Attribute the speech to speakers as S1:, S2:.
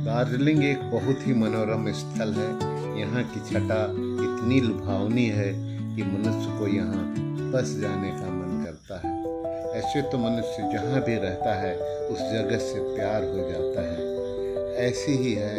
S1: दार्जिलिंग एक बहुत ही मनोरम स्थल है। यहाँ की छटा इतनी लुभावनी है कि मनुष्य को यहाँ बस जाने का मन करता है। ऐसे तो मनुष्य जहाँ भी रहता है उस जगह से प्यार हो जाता है। ऐसी ही है